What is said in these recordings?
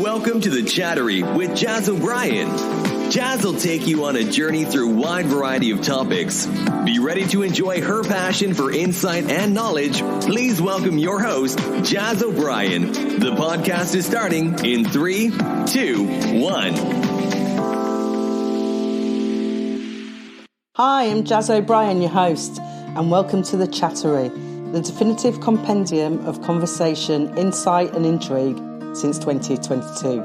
Welcome to the Chattory with Jazz O'Brien. Jazz will take you on a journey through a wide variety of topics. Be ready to enjoy her passion for insight and knowledge. Please welcome your host, Jazz O'Brien. The podcast is starting in 3, 2, 1. Hi, I'm Jazz O'Brien, your host, and welcome to the Chattory, the definitive compendium of conversation, insight and intrigue since 2022.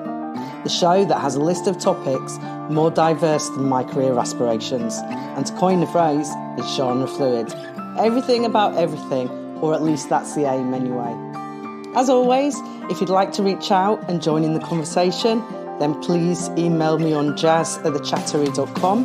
The show that has a list of topics more diverse than my career aspirations. And to coin the phrase, it's genre fluid. Everything about everything, or at least that's the aim anyway. As always, if you'd like to reach out and join in the conversation, then please email me on jazz@thechattory.com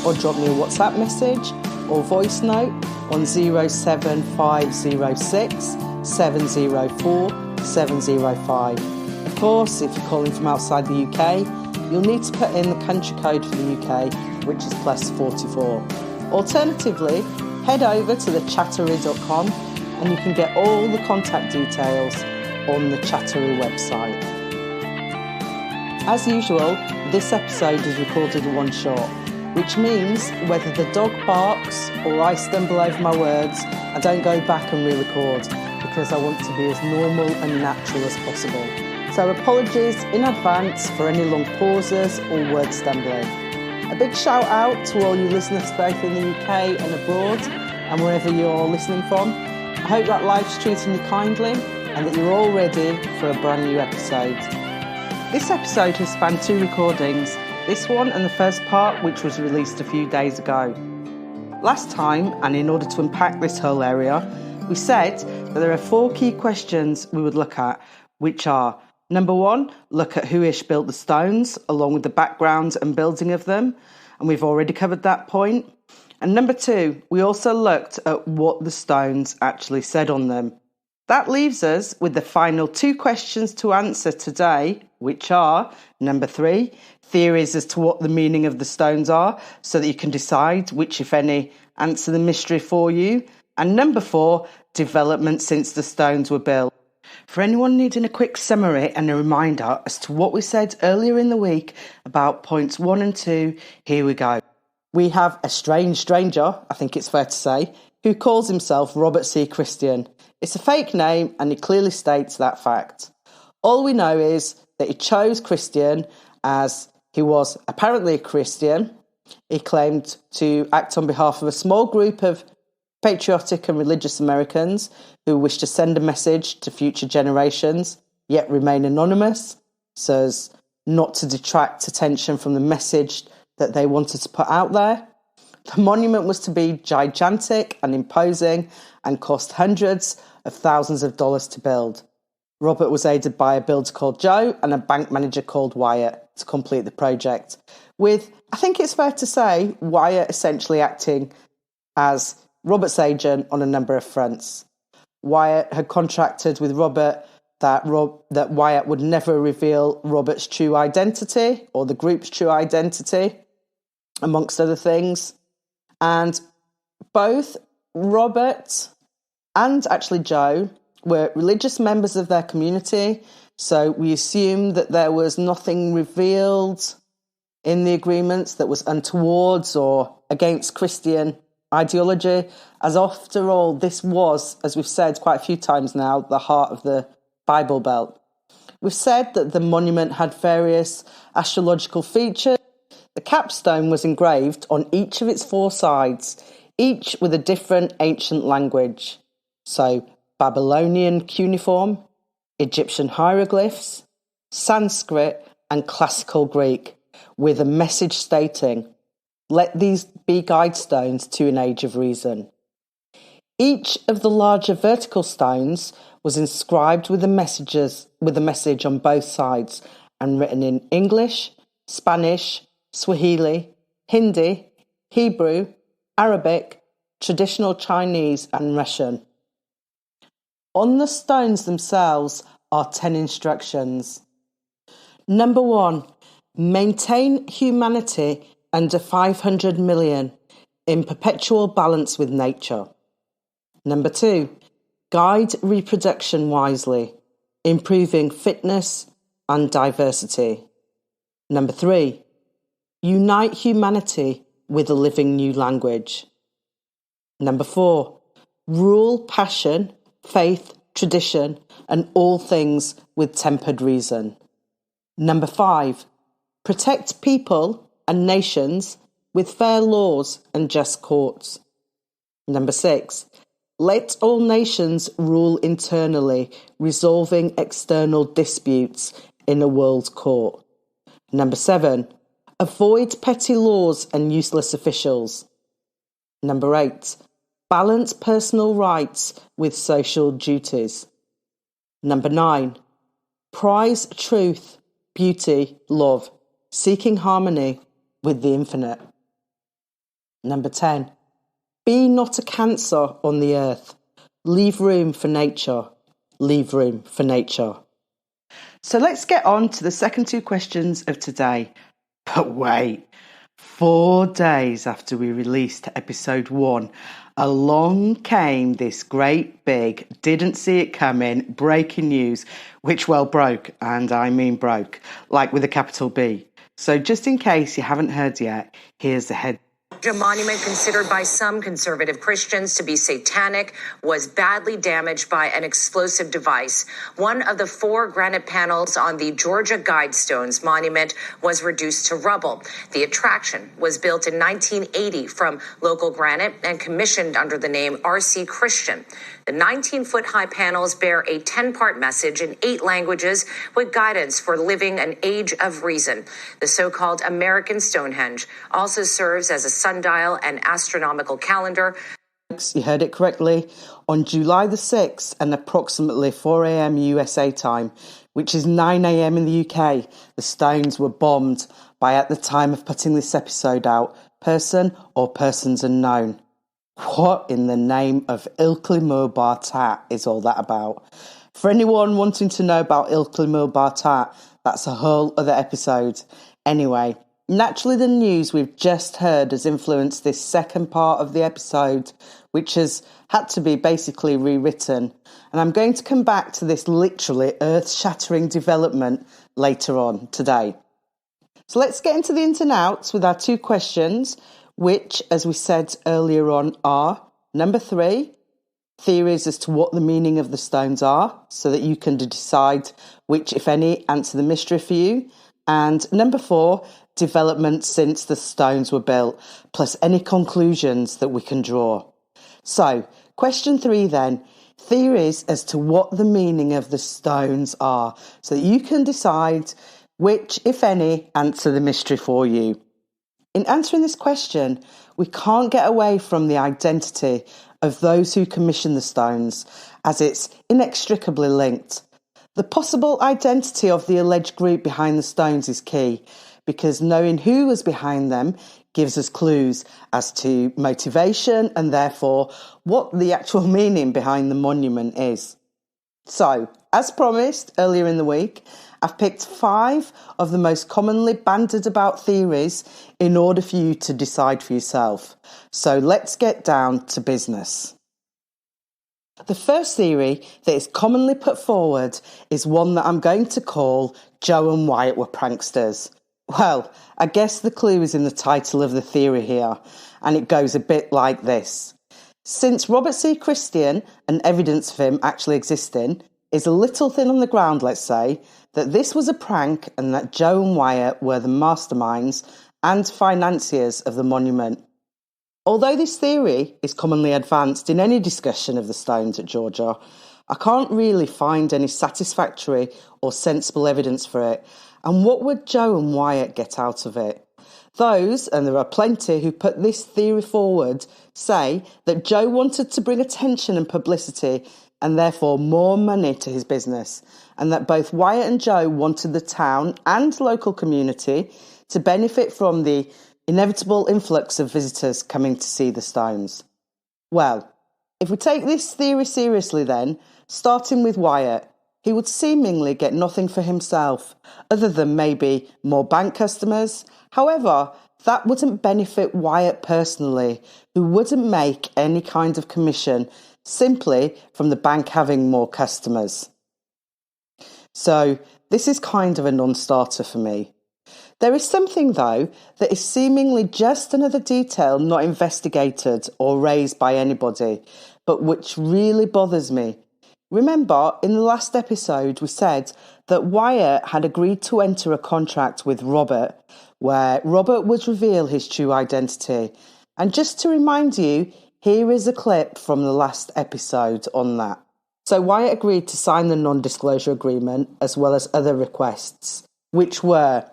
or drop me a WhatsApp message or voice note on 07506 704 705. Of course, if you're calling from outside the UK, you'll need to put in the country code for the UK, which is +44. Alternatively, head over to thechattory.com and you can get all the contact details on the Chattory website. As usual, this episode is recorded in one shot, which means whether the dog barks or I stumble over my words, I don't go back and re-record because I want to be as normal and natural as possible. So apologies in advance for any long pauses or word stumbling. A big shout out to all you listeners both in the UK and abroad and wherever you're listening from. I hope that life's treating you kindly and that you're all ready for a brand new episode. This episode has spanned 2 recordings, this one and the first part, which was released a few days ago. Last time, and in order to unpack this whole area, we said that there are 4 key questions we would look at, which are: Number 1, look at who-ish built the stones, along with the background and building of them, and we've already covered that point. And number 2, we also looked at what the stones actually said on them. That leaves us with the final 2 questions to answer today, which are, number 3, theories as to what the meaning of the stones are, so that you can decide which, if any, answer the mystery for you, and number 4, development since the stones were built. For anyone needing a quick summary and a reminder as to what we said earlier in the week about points 1 and 2, here we go. We have a strange stranger, I think it's fair to say, who calls himself Robert C. Christian. It's a fake name and he clearly states that fact. All we know is that he chose Christian as he was apparently a Christian. He claimed to act on behalf of a small group of patriotic and religious Americans who wish to send a message to future generations, yet remain anonymous, so as not to detract attention from the message that they wanted to put out there. The monument was to be gigantic and imposing and cost hundreds of thousands of dollars to build. Robert was aided by a builder called Joe and a bank manager called Wyatt to complete the project, with, I think it's fair to say, Wyatt essentially acting as Robert's agent on a number of fronts. Wyatt had contracted with Robert that Wyatt would never reveal Robert's true identity or the group's true identity, amongst other things. And both Robert and actually Joe were religious members of their community, so we assume that there was nothing revealed in the agreements that was untowards or against Christian ideology, as after all, this was, as we've said quite a few times now, the heart of the Bible Belt. We've said that the monument had various astrological features. The capstone was engraved on each of its 4 sides, each with a different ancient language. So, Babylonian cuneiform, Egyptian hieroglyphs, Sanskrit and classical Greek, with a message stating, "Let these be guidestones to an age of reason." Each of the larger vertical stones was inscribed with a message on both sides and written in English, Spanish, Swahili, Hindi, Hebrew, Arabic, traditional Chinese and Russian. On the stones themselves are 10 instructions. Number 1, maintain humanity under 500 million in perpetual balance with nature. Number 2, guide reproduction wisely, improving fitness, and diversity. Number 3, unite humanity with a living new language. Number 4, rule passion, faith, tradition, and all things with tempered reason. Number 5, protect people and nations with fair laws and just courts. Number 6, let all nations rule internally, resolving external disputes in a world court. Number 7, avoid petty laws and useless officials. Number 8, balance personal rights with social duties. Number 9, prize truth, beauty, love, seeking harmony with the infinite. Number 10, be not a cancer on the earth. Leave room for nature. Leave room for nature. So let's get on to the second 2 questions of today. But wait, 4 days after we released episode 1, along came this great big, didn't see it coming, breaking news, which broke, and I mean broke, like with a capital B. So just in case you haven't heard yet, here's the head. A monument considered by some conservative Christians to be satanic was badly damaged by an explosive device. One of the 4 granite panels on the Georgia Guidestones monument was reduced to rubble. The attraction was built in 1980 from local granite and commissioned under the name R.C. Christian. The 19-foot-high panels bear a 10-part message in 8 languages with guidance for living an age of reason. The so-called American Stonehenge also serves as a sundial and astronomical calendar. You heard it correctly. On July the 6th and approximately 4 a.m. USA time, which is 9 a.m. in the UK, the stones were bombed by, at the time of putting this episode out, person or persons unknown. What in the name of Ilkley Mobar Tat is all that about? For anyone wanting to know about Ilkley Mobar Tat, that's a whole other episode. Anyway, naturally the news we've just heard has influenced this second part of the episode, which has had to be basically rewritten. And I'm going to come back to this literally earth-shattering development later on today. So let's get into the ins and outs with our 2 questions, which, as we said earlier on, are number 3, theories as to what the meaning of the stones are, so that you can decide which, if any, answer the mystery for you. And number 4, developments since the stones were built, plus any conclusions that we can draw. So, question 3 then, theories as to what the meaning of the stones are, so that you can decide which, if any, answer the mystery for you. In answering this question, we can't get away from the identity of those who commissioned the stones, as it's inextricably linked. The possible identity of the alleged group behind the stones is key, because knowing who was behind them gives us clues as to motivation and therefore what the actual meaning behind the monument is. So, as promised earlier in the week, I've picked 5 of the most commonly bandied about theories in order for you to decide for yourself. So let's get down to business. The first theory that is commonly put forward is one that I'm going to call Joe and Wyatt were pranksters. Well, I guess the clue is in the title of the theory here, and it goes a bit like this. Since Robert C. Christian and evidence of him actually existing is a little thin on the ground, let's say, that this was a prank and that Joe and Wyatt were the masterminds and financiers of the monument. Although this theory is commonly advanced in any discussion of the stones at Georgia, I can't really find any satisfactory or sensible evidence for it. And what would Joe and Wyatt get out of it? Those, and there are plenty who put this theory forward, say that Joe wanted to bring attention and publicity and therefore more money to his business, and that both Wyatt and Joe wanted the town and local community to benefit from the inevitable influx of visitors coming to see the stones. Well, if we take this theory seriously then, starting with Wyatt, he would seemingly get nothing for himself, other than maybe more bank customers. However, that wouldn't benefit Wyatt personally, who wouldn't make any kind of commission simply from the bank having more customers. So This is kind of a non-starter for me. There is something, though, that is seemingly just another detail not investigated or raised by anybody, but which really bothers me. Remember, in the last episode, we said that Wyatt had agreed to enter a contract with Robert, where Robert would reveal his true identity. And just to remind you, here is a clip from the last episode on that. So Wyatt agreed to sign the non-disclosure agreement as well as other requests, which were: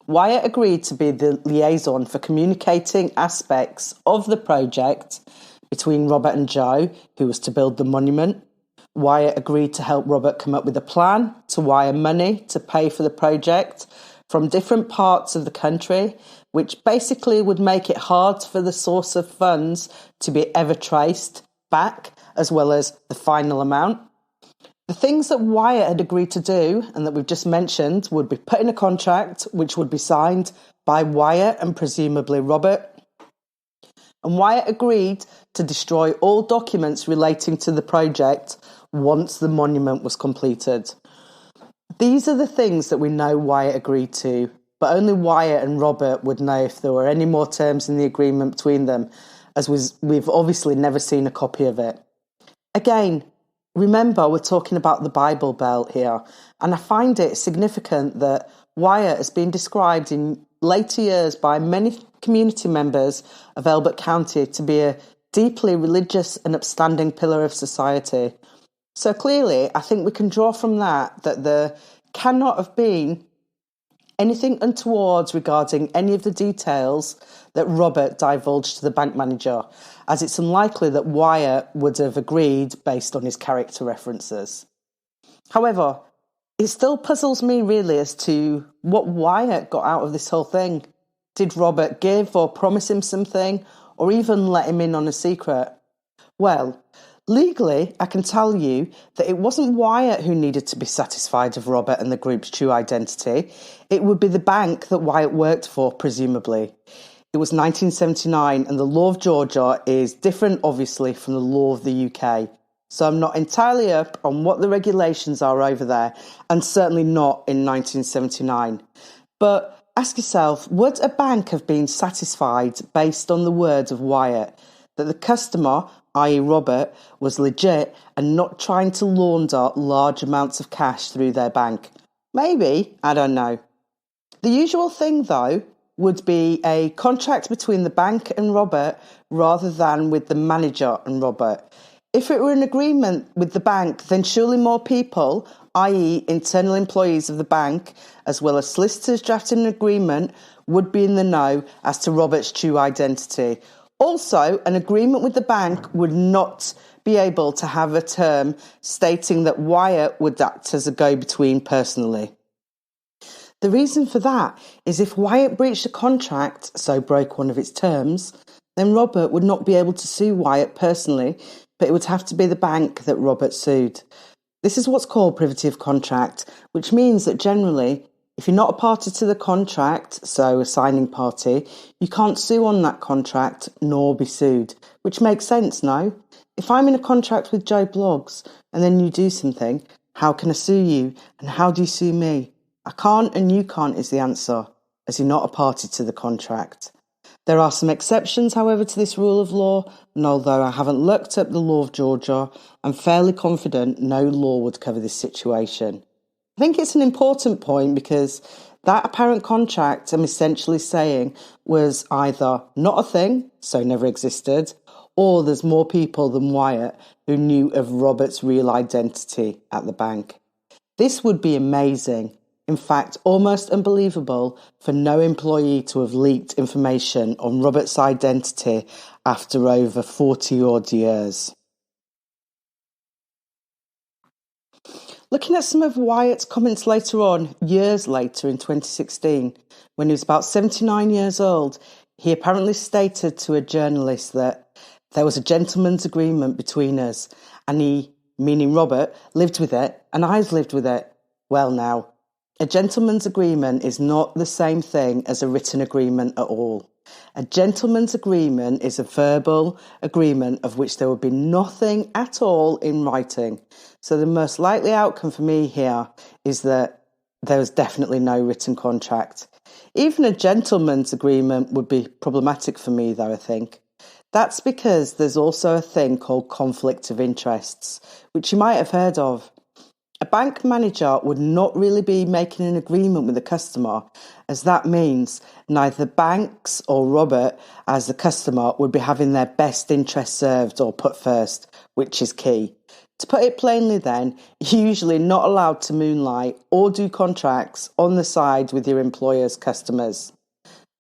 Wyatt agreed to be the liaison for communicating aspects of the project between Robert and Joe, who was to build the monument. Wyatt agreed to help Robert come up with a plan to wire money to pay for the project from different parts of the country, which basically would make it hard for the source of funds to be ever traced back, as well as the final amount. The things that Wyatt had agreed to do, and that we've just mentioned, would be put in a contract which would be signed by Wyatt and presumably Robert. And Wyatt agreed to destroy all documents relating to the project once the monument was completed. These are the things that we know Wyatt agreed to, but only Wyatt and Robert would know if there were any more terms in the agreement between them, as we've obviously never seen a copy of it. Again, remember, we're talking about the Bible Belt here, and I find it significant that Wyatt has been described in later years by many community members of Elbert County to be a deeply religious and upstanding pillar of society. So clearly, I think we can draw from that there cannot have been anything untoward regarding any of the details that Robert divulged to the bank manager, as it's unlikely that Wyatt would have agreed based on his character references. However, it still puzzles me really as to what Wyatt got out of this whole thing. Did Robert give or promise him something, or even let him in on a secret? Well, legally, I can tell you that it wasn't Wyatt who needed to be satisfied of Robert and the group's true identity. It would be the bank that Wyatt worked for, presumably. It was 1979, and the law of Georgia is different, obviously, from the law of the UK. So I'm not entirely up on what the regulations are over there, and certainly not in 1979. But ask yourself, would a bank have been satisfied based on the words of Wyatt, that the customer, i.e. Robert, was legit and not trying to launder large amounts of cash through their bank? Maybe, I don't know. The usual thing, though, would be a contract between the bank and Robert rather than with the manager and Robert. If it were an agreement with the bank, then surely more people, i.e. internal employees of the bank, as well as solicitors drafting an agreement, would be in the know as to Robert's true identity. Also, an agreement with the bank would not be able to have a term stating that Wyatt would act as a go-between personally. The reason for that is if Wyatt breached a contract, so broke one of its terms, then Robert would not be able to sue Wyatt personally, but it would have to be the bank that Robert sued. This is what's called privity of contract, which means that generally, if you're not a party to the contract, so a signing party, you can't sue on that contract nor be sued, which makes sense, no? If I'm in a contract with Joe Bloggs and then you do something, how can I sue you and how do you sue me? I can't and you can't is the answer, as you're not a party to the contract. There are some exceptions, however, to this rule of law, and although I haven't looked up the law of Georgia, I'm fairly confident no law would cover this situation. I think it's an important point because that apparent contract I'm essentially saying was either not a thing, so never existed, or there's more people than Wyatt who knew of Robert's real identity at the bank. This would be amazing. In fact, almost unbelievable for no employee to have leaked information on Robert's identity after over 40-odd years. Looking at some of Wyatt's comments later on, years later in 2016, when he was about 79 years old, he apparently stated to a journalist that there was a gentleman's agreement between us, and he, meaning Robert, lived with it, and I've lived with it. Well now, a gentleman's agreement is not the same thing as a written agreement at all. A gentleman's agreement is a verbal agreement of which there would be nothing at all in writing. So the most likely outcome for me here is that there was definitely no written contract. Even a gentleman's agreement would be problematic for me, though, I think. That's because there's also a thing called conflict of interests, which you might have heard of. A bank manager would not really be making an agreement with the customer, as that means neither banks or Robert, as the customer, would be having their best interest served or put first, which is key. To put it plainly then, you're usually not allowed to moonlight or do contracts on the side with your employer's customers.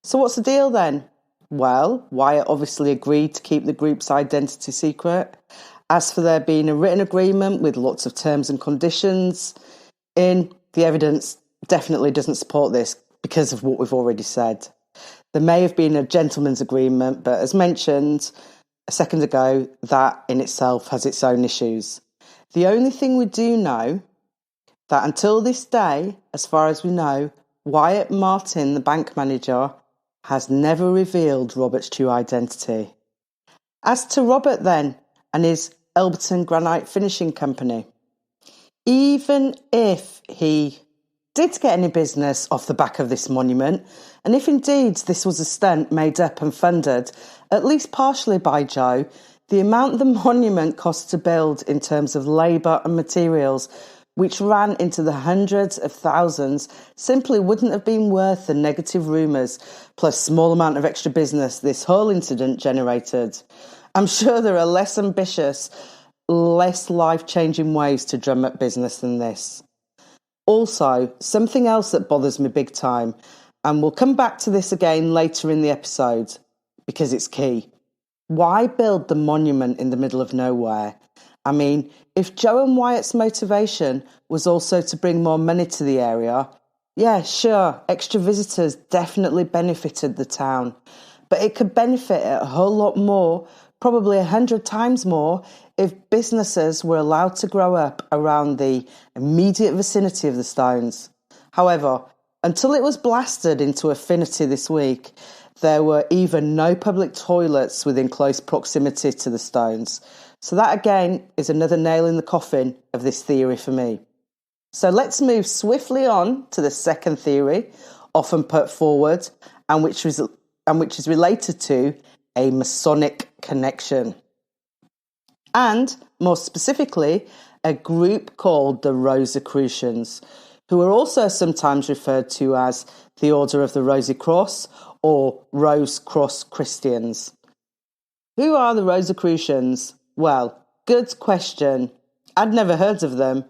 So what's the deal then? Well, Wyatt obviously agreed to keep the group's identity secret. As for there being a written agreement with lots of terms and conditions in, the evidence definitely doesn't support this because of what we've already said. There may have been a gentleman's agreement, but as mentioned a second ago, that in itself has its own issues. The only thing we do know, that until this day, as far as we know, Wyatt Martin, the bank manager, has never revealed Robert's true identity. As to Robert then, and his Elberton Granite Finishing Company, even if he did get any business off the back of this monument, and if indeed this was a stunt made up and funded, at least partially by Joe, the amount the monument cost to build in terms of labour and materials, which ran into the hundreds of thousands, simply wouldn't have been worth the negative rumours plus small amount of extra business this whole incident generated. I'm sure there are less ambitious, less life-changing ways to drum up business than this. Also, something else that bothers me big time, and we'll come back to this again later in the episode, because it's key. Why build the monument in the middle of nowhere? I mean, if Joe and Wyatt's motivation was also to bring more money to the area, yeah, sure, extra visitors definitely benefited the town. But it could benefit it a whole lot more, probably 100 times more, if businesses were allowed to grow up around the immediate vicinity of the stones. However, until it was blasted into affinity this week, there were even no public toilets within close proximity to the stones. So that again is another nail in the coffin of this theory for me. So let's move swiftly on to the second theory, often put forward, and which is related to a Masonic connection. And, more specifically, a group called the Rosicrucians, who are also sometimes referred to as the Order of the Rosy Cross or Rose Cross Christians. Who are the Rosicrucians? Well, good question. I'd never heard of them,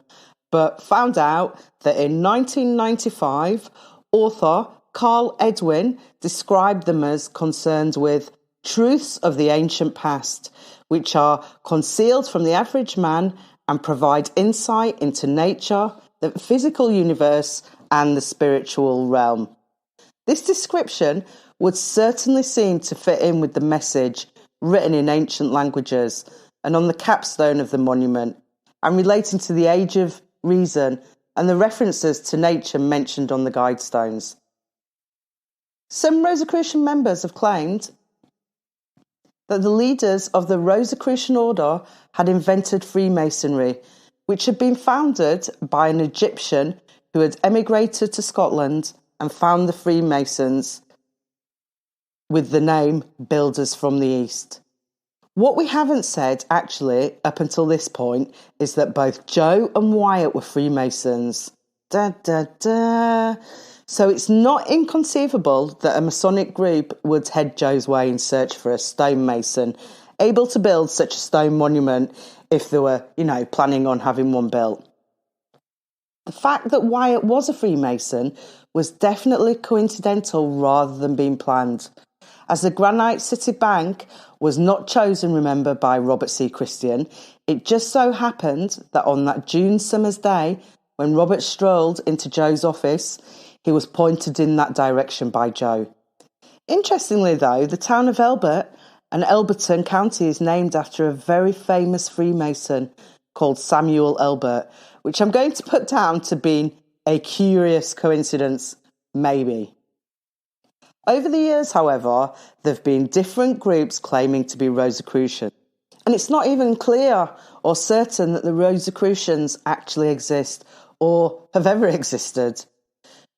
but found out that in 1995, author Carl Edwin described them as concerned with truths of the ancient past, which are concealed from the average man and provide insight into nature, the physical universe, and the spiritual realm. This description would certainly seem to fit in with the message written in ancient languages and on the capstone of the monument, and relating to the age of reason and the references to nature mentioned on the Guidestones. Some Rosicrucian members have claimed that the leaders of the Rosicrucian order had invented Freemasonry, which had been founded by an Egyptian who had emigrated to Scotland and found the Freemasons with the name Builders from the East. What we haven't said, actually, up until this point, is that both Joe and Wyatt were Freemasons. So it's not inconceivable that a Masonic group would head Joe's way in search for a stonemason able to build such a stone monument if they were, planning on having one built. The fact that Wyatt was a Freemason was definitely coincidental rather than being planned, as the Granite City Bank was not chosen, remember, by Robert C. Christian. It just so happened that on that June summer's day, when Robert strolled into Joe's office, he was pointed in that direction by Joe. Interestingly, though, the town of Elbert and Elberton County is named after a very famous Freemason called Samuel Elbert, which I'm going to put down to being a curious coincidence, maybe. Over the years, however, there have been different groups claiming to be Rosicrucian. And it's not even clear or certain that the Rosicrucians actually exist or have ever existed.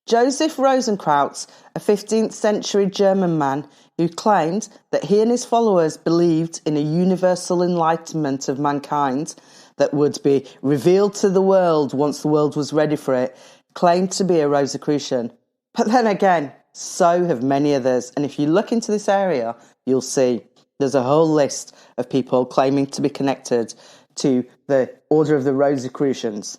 Joseph Rosenkrantz, a 15th century German man who claimed that he and his followers believed in a universal enlightenment of mankind that would be revealed to the world once the world was ready for it, claimed to be a Rosicrucian. But then again, so have many others. And if you look into this area, you'll see there's a whole list of people claiming to be connected to the Order of the Rosicrucians.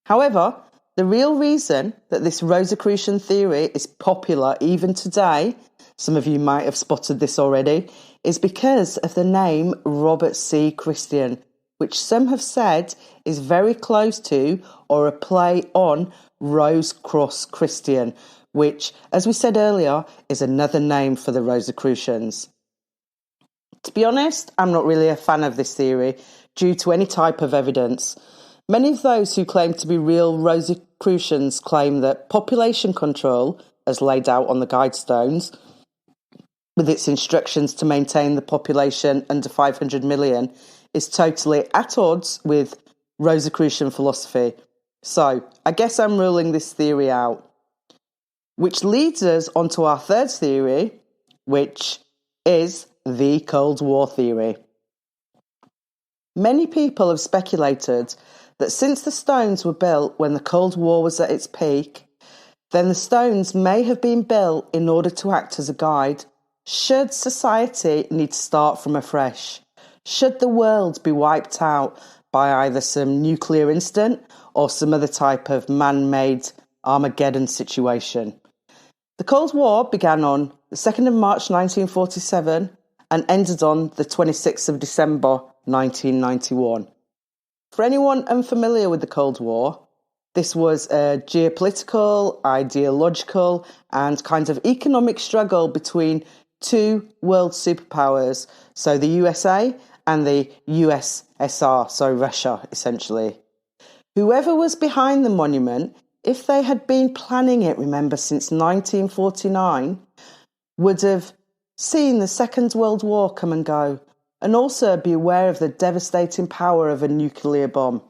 However, the real reason that this Rosicrucian theory is popular even today, some of you might have spotted this already, is because of the name Robert C. Christian, which some have said is very close to or a play on Rose Cross Christian, which, as we said earlier, is another name for the Rosicrucians. To be honest, I'm not really a fan of this theory due to any type of evidence. Many of those who claim to be real Rosicrucians claim that population control, as laid out on the Guidestones, with its instructions to maintain the population under 500 million, is totally at odds with Rosicrucian philosophy. So, I guess I'm ruling this theory out. Which leads us onto our third theory, which is the Cold War theory. Many people have speculated that since the stones were built when the Cold War was at its peak, then the stones may have been built in order to act as a guide should society need to start from afresh, should the world be wiped out by either some nuclear incident or some other type of man-made Armageddon situation. The Cold War began on the 2nd of March 1947 and ended on the 26th of December 1991. For anyone unfamiliar with the Cold War, this was a geopolitical, ideological and kind of economic struggle between two world superpowers, so the USA and the USSR, so Russia essentially. Whoever was behind the monument, if they had been planning it, remember, since 1949, would have seen the Second World War come and go, and also be aware of the devastating power of a nuclear bomb.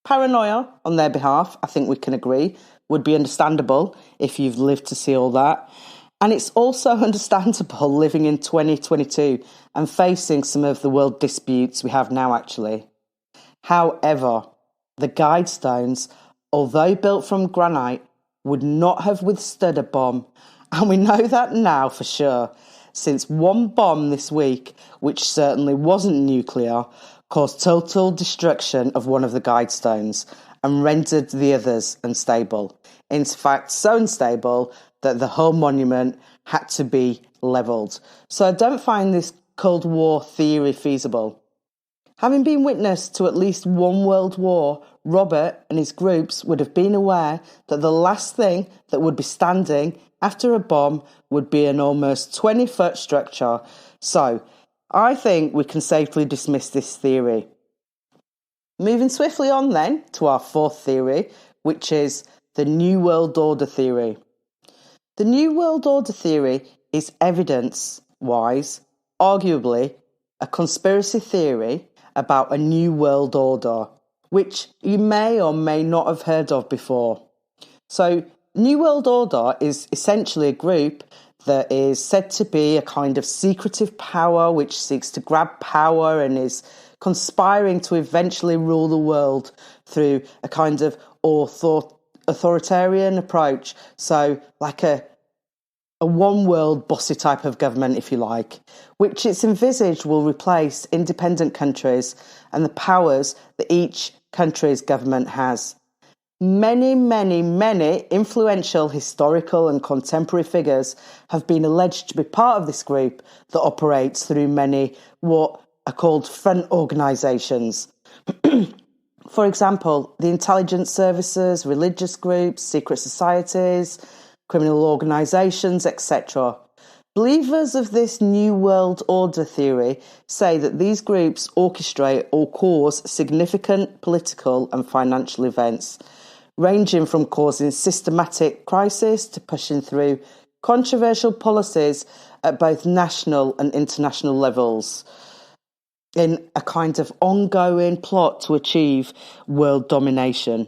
Paranoia on their behalf, I think we can agree, would be understandable if you've lived to see all that. And it's also understandable living in 2022 and facing some of the world disputes we have now, actually. However, the Guidestones, although built from granite, would not have withstood a bomb. And we know that now for sure, since one bomb this week, which certainly wasn't nuclear, caused total destruction of one of the Guidestones and rendered the others unstable. In fact, so unstable that the whole monument had to be levelled. So I don't find this Cold War theory feasible. Having been witness to at least one world war, Robert and his groups would have been aware that the last thing that would be standing after a bomb would be an almost 20-foot structure. So I think we can safely dismiss this theory. Moving swiftly on then to our fourth theory, which is the New World Order theory. The New World Order theory is evidence-wise, arguably, a conspiracy theory about a new world order, which you may or may not have heard of before. So, New World Order is essentially a group that is said to be a kind of secretive power which seeks to grab power and is conspiring to eventually rule the world through a kind of authoritarian approach. So, like a one world bossy type of government, if you like, which it's envisaged will replace independent countries and the powers that each country's government has. Many, many, many influential historical and contemporary figures have been alleged to be part of this group that operates through many what are called front organisations. For example, the intelligence services, religious groups, secret societies, criminal organisations, etc. Believers of this New World Order theory say that these groups orchestrate or cause significant political and financial events, ranging from causing systematic crisis to pushing through controversial policies at both national and international levels in a kind of ongoing plot to achieve world domination.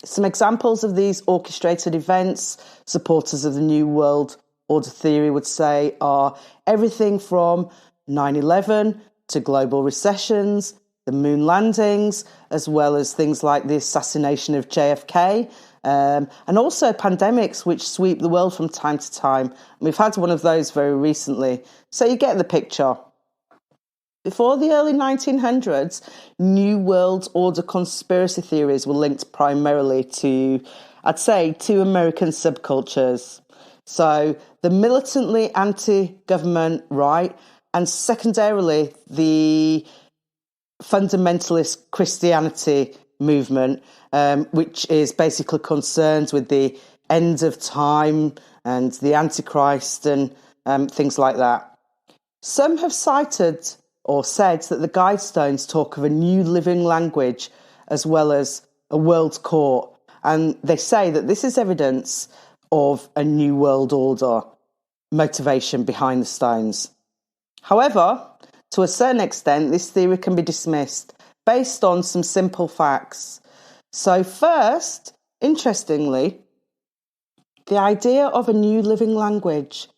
Some examples of these orchestrated events, supporters of the New World Order theory would say, are everything from 9/11 to global recessions, the moon landings, as well as things like the assassination of JFK, and also pandemics which sweep the world from time to time. We've had one of those very recently, so you get the picture. Before the early 1900s, New World Order conspiracy theories were linked primarily to, I'd say, two American subcultures. So the militantly anti-government right, and secondarily the fundamentalist Christianity movement, which is basically concerned with the end of time and the Antichrist and things like that. Some have cited or said that the Guidestones talk of a new living language as well as a world court, and they say that this is evidence of a new world order motivation behind the stones. However, to a certain extent, this theory can be dismissed based on some simple facts. So first, interestingly, the idea of a new living language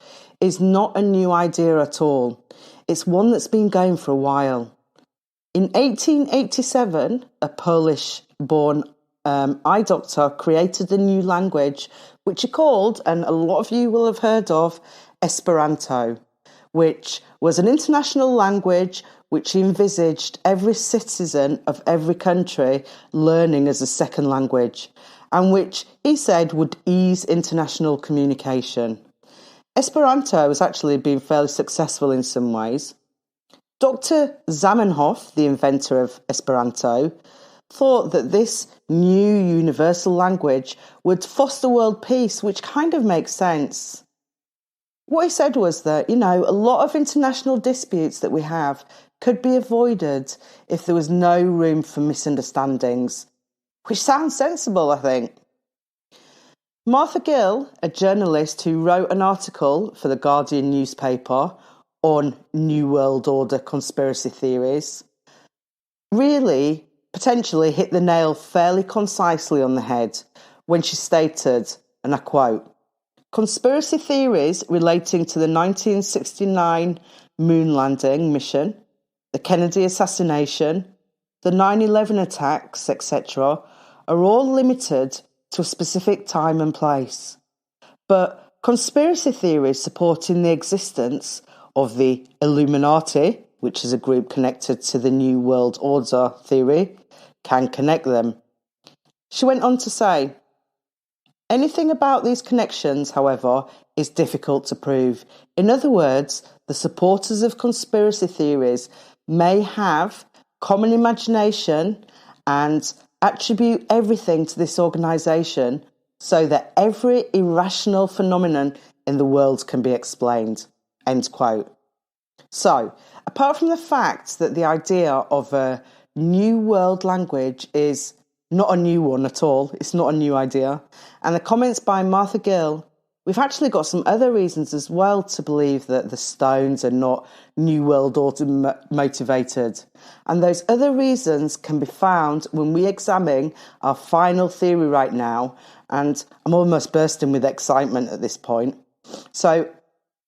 is not a new idea at all. It's one that's been going for a while. In 1887, a Polish-born eye doctor created a new language, which he called, and a lot of you will have heard of, Esperanto, which was an international language which he envisaged every citizen of every country learning as a second language, and which he said would ease international communication. Esperanto has actually been fairly successful in some ways. Dr. Zamenhof, the inventor of Esperanto, thought that this new universal language would foster world peace, which kind of makes sense. What he said was that, a lot of international disputes that we have could be avoided if there was no room for misunderstandings, which sounds sensible, I think. Martha Gill, a journalist who wrote an article for the Guardian newspaper on New World Order conspiracy theories, really potentially hit the nail fairly concisely on the head when she stated, and I quote, "Conspiracy theories relating to the 1969 moon landing mission, the Kennedy assassination, the 9/11 attacks, etc., are all limited to a specific time and place. But conspiracy theories supporting the existence of the Illuminati, which is a group connected to the New World Order theory, can connect them." She went on to say, "Anything about these connections, however, is difficult to prove. In other words, the supporters of conspiracy theories may have common imagination and attribute everything to this organisation so that every irrational phenomenon in the world can be explained." End quote. So, apart from the fact that the idea of a new world language is not a new one at all, it's not a new idea, and the comments by Martha Gill, we've actually got some other reasons as well to believe that the stones are not New World Order motivated. And those other reasons can be found when we examine our final theory right now, and I'm almost bursting with excitement at this point. So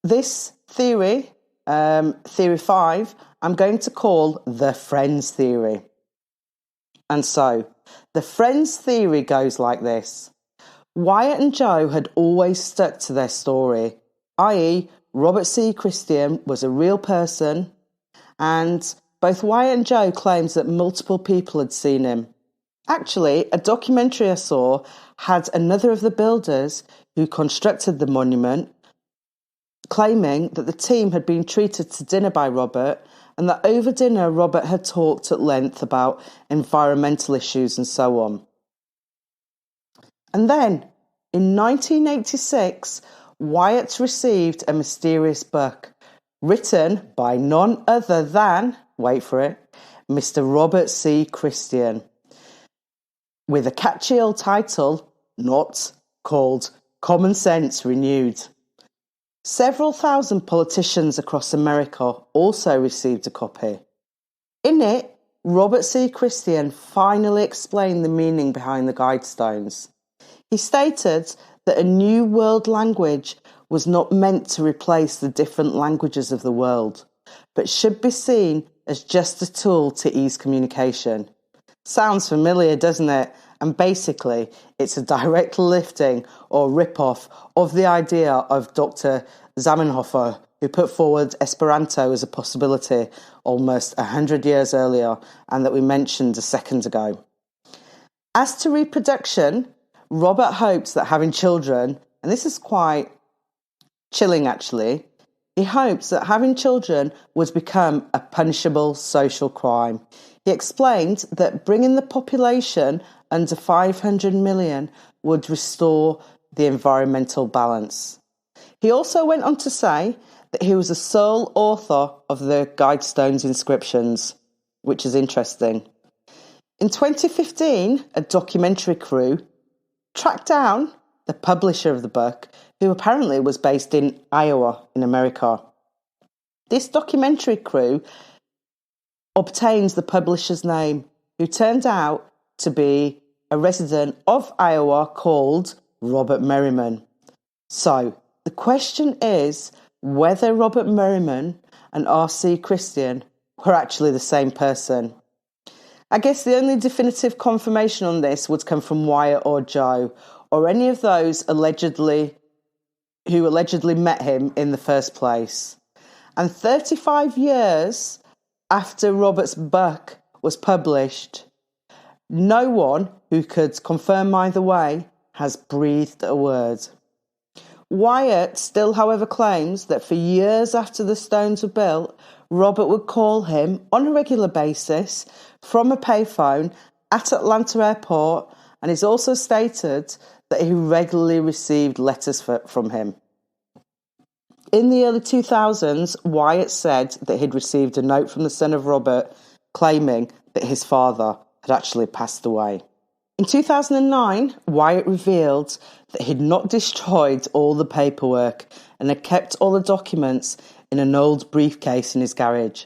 this theory, theory 5, I'm going to call the Friends theory. And so, the Friends theory goes like this. Wyatt and Joe had always stuck to their story, i.e. Robert C. Christian was a real person, and both Wyatt and Joe claims that multiple people had seen him. Actually, a documentary I saw had another of the builders who constructed the monument claiming that the team had been treated to dinner by Robert, and that over dinner Robert had talked at length about environmental issues and so on. And then, in 1986, Wyatt received a mysterious book written by none other than, wait for it, Mr. Robert C. Christian, with a catchy old title, not called common sense renewed. Several thousand politicians across America also received a copy. In it, Robert C. Christian finally explained the meaning behind the Guidestones. He stated that a new world language was not meant to replace the different languages of the world, but should be seen as just a tool to ease communication. Sounds familiar, doesn't it? And basically, it's a direct lifting or rip-off of the idea of Dr. Zamenhof, who put forward Esperanto as a possibility almost 100 years earlier and that we mentioned a second ago. As to reproduction, Robert hopes that having children, and this is quite chilling actually, he hopes that having children would become a punishable social crime. He explained that bringing the population under 500 million would restore the environmental balance. He also went on to say that he was the sole author of the Guidestones inscriptions, which is interesting. In 2015, a documentary crew tracked down the publisher of the book, who apparently was based in Iowa in America. This documentary crew obtains the publisher's name, who turned out to be a resident of Iowa called Robert Merriman. So, the question is whether Robert Merriman and R.C. Christian were actually the same person. I guess the only definitive confirmation on this would come from Wyatt or Joe, or any of those who allegedly met him in the first place. And 35 years after Robert's book was published, no one who could confirm either way has breathed a word. Wyatt still, however, claims that for years after the stones were built, Robert would call him on a regular basis from a payphone at Atlanta Airport, and he's also stated that he regularly received letters from him. In the early 2000s, Wyatt said that he'd received a note from the son of Robert claiming that his father had actually passed away. In 2009, Wyatt revealed that he'd not destroyed all the paperwork and had kept all the documents in an old briefcase in his garage.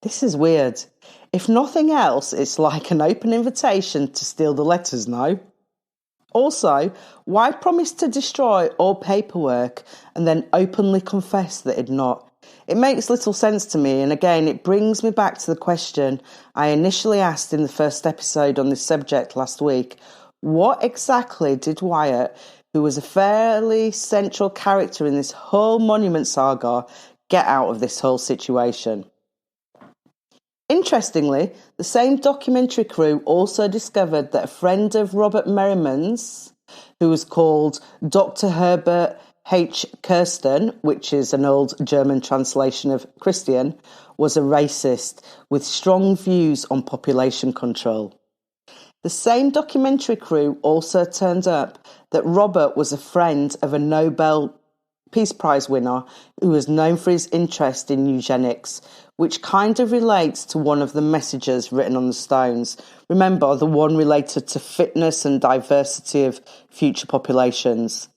This is weird. If nothing else, it's like an open invitation to steal the letters, no? Also, Wyatt promised to destroy all paperwork and then openly confess that he'd not. It makes little sense to me, and again, it brings me back to the question I initially asked in the first episode on this subject last week. What exactly did Wyatt, who was a fairly central character in this whole monument saga, get out of this whole situation? Interestingly, the same documentary crew also discovered that a friend of Robert Merriman's, who was called Dr. Herbert H. Kirsten, which is an old German translation of Christian, was a racist with strong views on population control. The same documentary crew also turned up that Robert was a friend of a Nobel Peace Prize winner who was known for his interest in eugenics, which kind of relates to one of the messages written on the stones. Remember, the one related to fitness and diversity of future populations.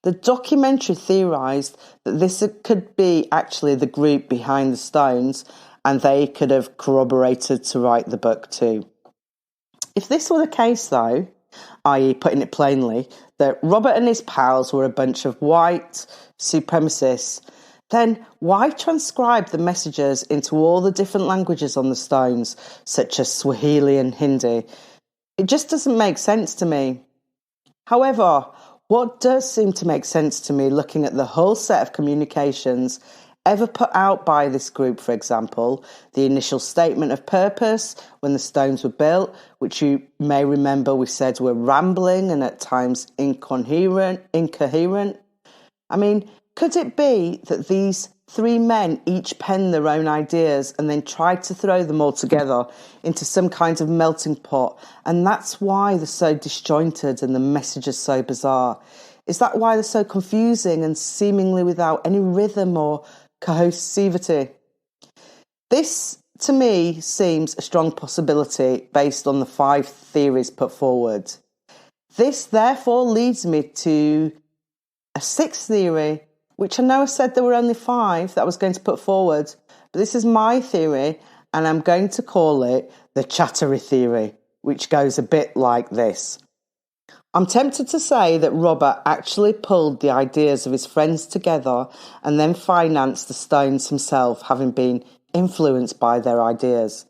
The documentary theorised that this could be actually the group behind the stones, and they could have corroborated to write the book too. If this were the case though, i.e. putting it plainly, that Robert and his pals were a bunch of white supremacists, then why transcribe the messages into all the different languages on the stones, such as Swahili and Hindi? It just doesn't make sense to me. However, what does seem to make sense to me, looking at the whole set of communications ever put out by this group, for example, the initial statement of purpose when the stones were built, which you may remember we said were rambling and at times incoherent. I mean, could it be that these three men each penned their own ideas and then tried to throw them all together into some kind of melting pot, and that's why they're so disjointed and the messages so bizarre? Is that why they're so confusing and seemingly without any rhythm or cohesivity? This, to me, seems a strong possibility based on the 5 theories put forward. This, therefore, leads me to a sixth theory, which I know I said there were only 5 that I was going to put forward, but this is my theory, and I'm going to call it the Chattory theory, which goes a bit like this. I'm tempted to say that Robert actually pulled the ideas of his friends together and then financed the stones himself, having been influenced by their ideas.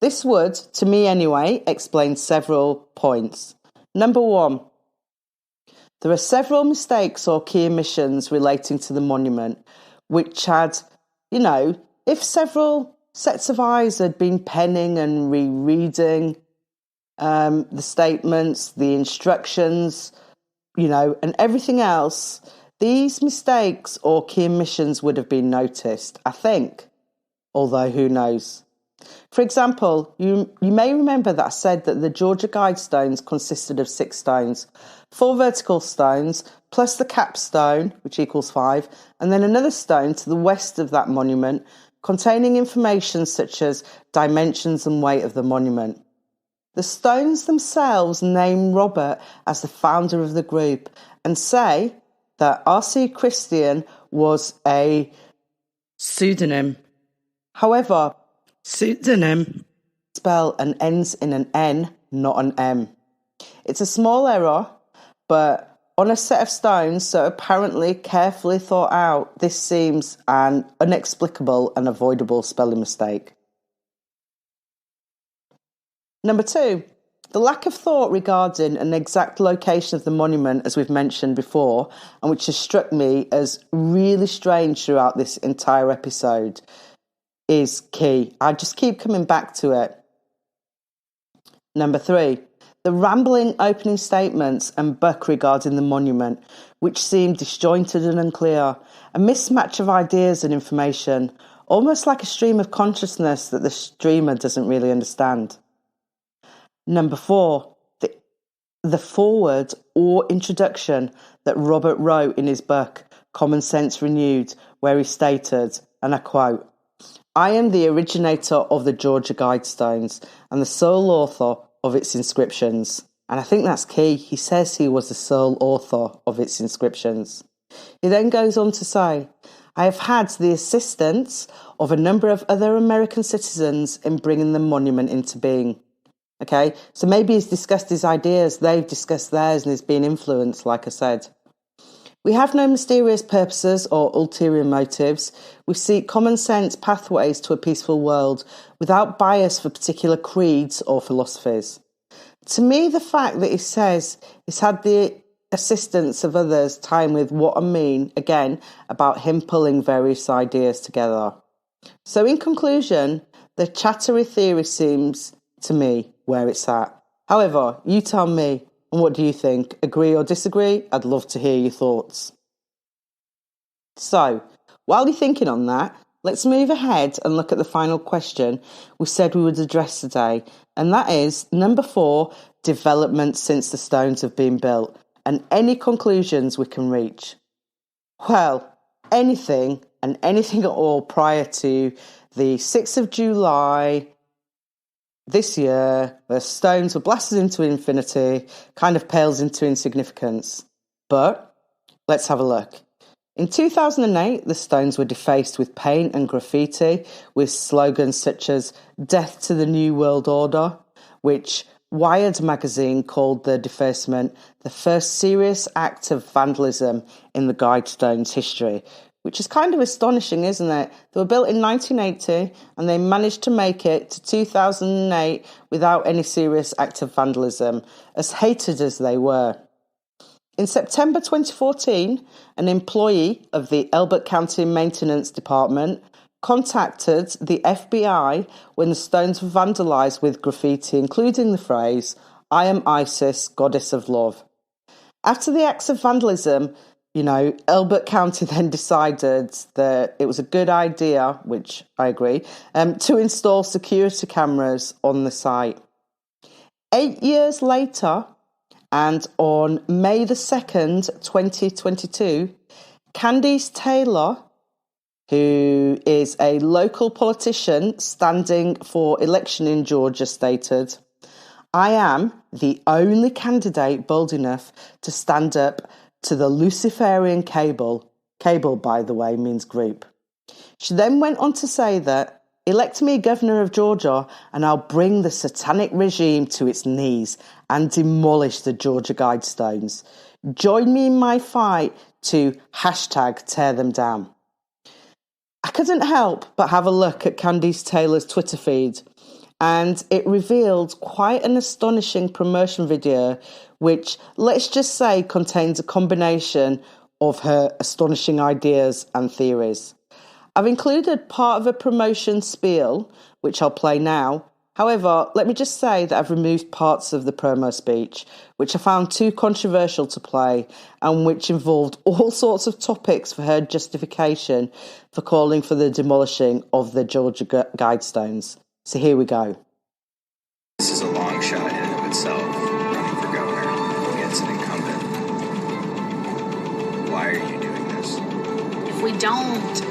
This would, to me anyway, explain several points. Number 1, there are several mistakes or key omissions relating to the monument, which had, if several sets of eyes had been penning and rereading the statements, the instructions, and everything else, these mistakes or key omissions would have been noticed, I think, although who knows. For example, you may remember that I said that the Georgia Guidestones consisted of 6 stones, 4 vertical stones, plus the capstone, which equals 5, and then another stone to the west of that monument, containing information such as dimensions and weight of the monument. The stones themselves name Robert as the founder of the group and say that R.C. Christian was a pseudonym. However, pseudonym spell and ends in an N, not an M. It's a small error, but on a set of stones so apparently carefully thought out, this seems an inexplicable and avoidable spelling mistake. Number 2, the lack of thought regarding an exact location of the monument, as we've mentioned before, and which has struck me as really strange throughout this entire episode, is key. I just keep coming back to it. Number 3, the rambling opening statements and book regarding the monument, which seem disjointed and unclear, a mismatch of ideas and information, almost like a stream of consciousness that the streamer doesn't really understand. Number 4, the foreword or introduction that Robert wrote in his book, Common Sense Renewed, where he stated, and I quote, "I am the originator of the Georgia Guidestones and the sole author of its inscriptions." And I think that's key. He says he was the sole author of its inscriptions. He then goes on to say, "I have had the assistance of a number of other American citizens in bringing the monument into being." Okay, so maybe he's discussed his ideas, they've discussed theirs, and he's been influenced, like I said. "We have no mysterious purposes or ulterior motives. We seek common sense pathways to a peaceful world without bias for particular creeds or philosophies." To me, the fact that he says he's had the assistance of others time with what I mean, again, about him pulling various ideas together. So in conclusion, the Chattory theory seems, to me, where it's at. However, you tell me, and what do you think? Agree or disagree? I'd love to hear your thoughts. So, while you're thinking on that, let's move ahead and look at the final question we said we would address today, and that is number 4, development since the stones have been built, and any conclusions we can reach. Well, anything and anything at all prior to the 6th of July this year, the stones were blasted into infinity, kind of pales into insignificance. But let's have a look. In 2008, the stones were defaced with paint and graffiti, with slogans such as "Death to the New World Order," which Wired magazine called the defacement the first serious act of vandalism in the Guidestones history, which is kind of astonishing, isn't it? They were built in 1980 and they managed to make it to 2008 without any serious act of vandalism, as hated as they were. In September 2014, an employee of the Elbert County Maintenance Department contacted the FBI when the stones were vandalised with graffiti, including the phrase, "I am Isis, goddess of love." After the acts of vandalism, Elbert County then decided that it was a good idea, which I agree, to install security cameras on the site. 8 years later, and on May the 2nd, 2022, Candice Taylor, who is a local politician standing for election in Georgia, stated, "I am the only candidate bold enough to stand up to the Luciferian cable. Cable, by the way, means group. She then went on to say that, elect me governor of Georgia and I'll bring the satanic regime to its knees and demolish the Georgia Guidestones. Join me in my fight to #tear them down. I couldn't help but have a look at Candice Taylor's Twitter feed, and it revealed quite an astonishing promotion video, which, let's just say, contains a combination of her astonishing ideas and theories. I've included part of a promotion spiel, which I'll play now. However, let me just say that I've removed parts of the promo speech, which I found too controversial to play and which involved all sorts of topics for her justification for calling for the demolishing of the Georgia Guidestones. So here we go. This is a long shot in and of itself, running for governor against an incumbent. Why are you doing this? If we don't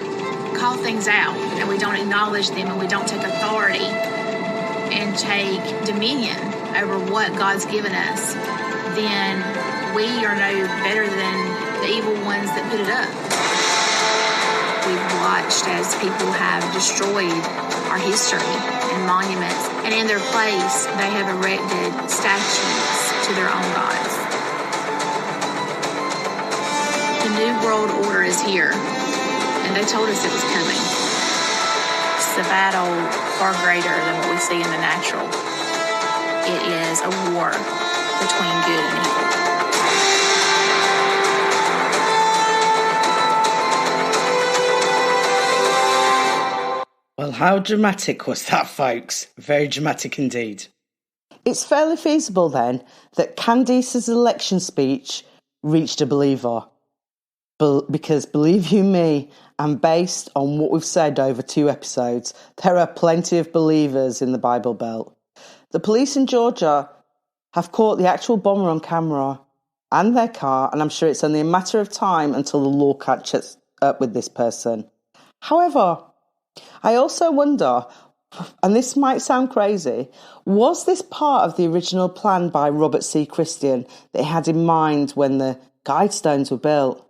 call things out and we don't acknowledge them and we don't take authority and take dominion over what God's given us, then we are no better than the evil ones that put it up. We've watched as people have destroyed our history and monuments, and in their place, they have erected statues to their own gods. The New World Order is here, and they told us it was coming. It's a battle far greater than what we see in the natural. It is a war between good and evil. Well, how dramatic was that, folks? Very dramatic indeed. It's fairly feasible then that Candice's election speech reached a believer. Because believe you me, and based on what we've said over 2 episodes, there are plenty of believers in the Bible Belt. The police in Georgia have caught the actual bomber on camera and their car, and I'm sure it's only a matter of time until the law catches up with this person. However, I also wonder, and this might sound crazy, was this part of the original plan by Robert C. Christian that he had in mind when the Guidestones were built?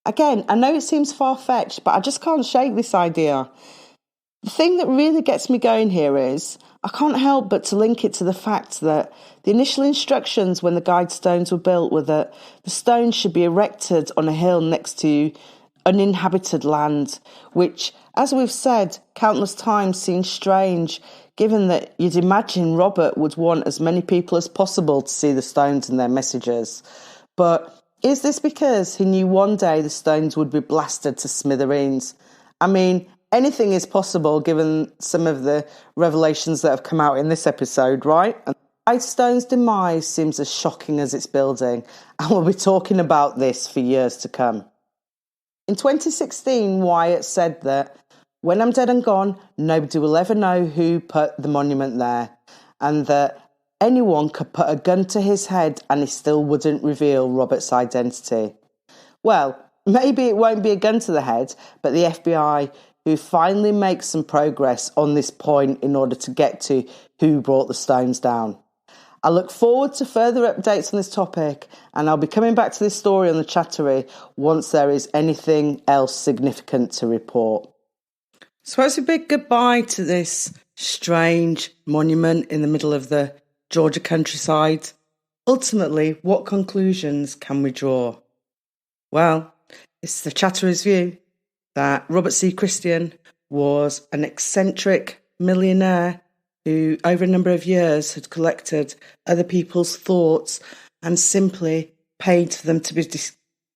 Again, I know it seems far-fetched, but I just can't shake this idea. The thing that really gets me going here is, I can't help but to link it to the fact that the initial instructions when the Guidestones were built were that the stones should be erected on a hill next to uninhabited land, which, as we've said countless times, seems strange, given that you'd imagine Robert would want as many people as possible to see the stones and their messages. But is this because he knew one day the stones would be blasted to smithereens? I mean, anything is possible given some of the revelations that have come out in this episode, right? And Guidestones' demise seems as shocking as its building, and we'll be talking about this for years to come. In 2016, Wyatt said that, when I'm dead and gone, nobody will ever know who put the monument there, and that anyone could put a gun to his head and he still wouldn't reveal Robert's identity. Well, maybe it won't be a gun to the head, but the FBI, who finally makes some progress on this point in order to get to who brought the stones down. I look forward to further updates on this topic, and I'll be coming back to this story on the Chattory once there is anything else significant to report. So it's a big goodbye to this strange monument in the middle of the Georgia countryside. Ultimately, what conclusions can we draw? Well, it's the Chattory's view that Robert C. Christian was an eccentric millionaire who, over a number of years, had collected other people's thoughts and simply paid for them to be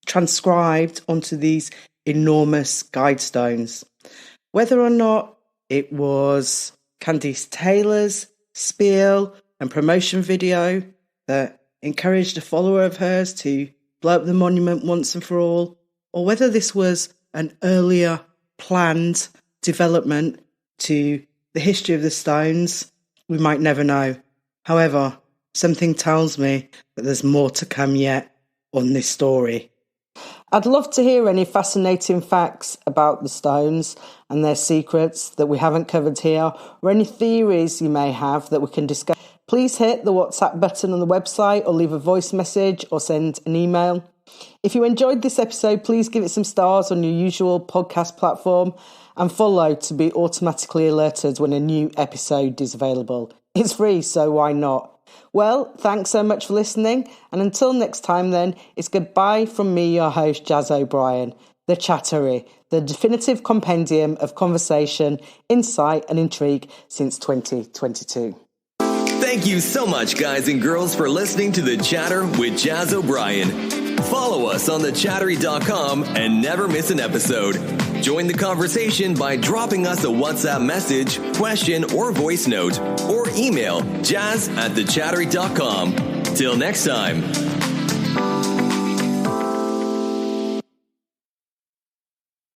transcribed onto these enormous Guidestones. Whether or not it was Candice Taylor's spiel and promotion video that encouraged a follower of hers to blow up the monument once and for all, or whether this was an earlier planned development to the history of the stones, we might never know. However, something tells me that there's more to come yet on this story. I'd love to hear any fascinating facts about the stones and their secrets that we haven't covered here, or any theories you may have that we can discuss. Please hit the WhatsApp button on the website, or leave a voice message, or send an email. If you enjoyed this episode, please give it some stars on your usual podcast platform and follow to be automatically alerted when a new episode is available. It's free, so why not? Well, thanks so much for listening, and until next time then, it's goodbye from me, your host, Jazz O'Brien, the Chattory, the definitive compendium of conversation, insight and intrigue since 2022. Thank you so much, guys and girls, for listening to The Chatter with Jazz O'Brien. Follow us on thechattery.com and never miss an episode. Join the conversation by dropping us a WhatsApp message, question, or voice note, or email jazz@thechattery.com. Till next time.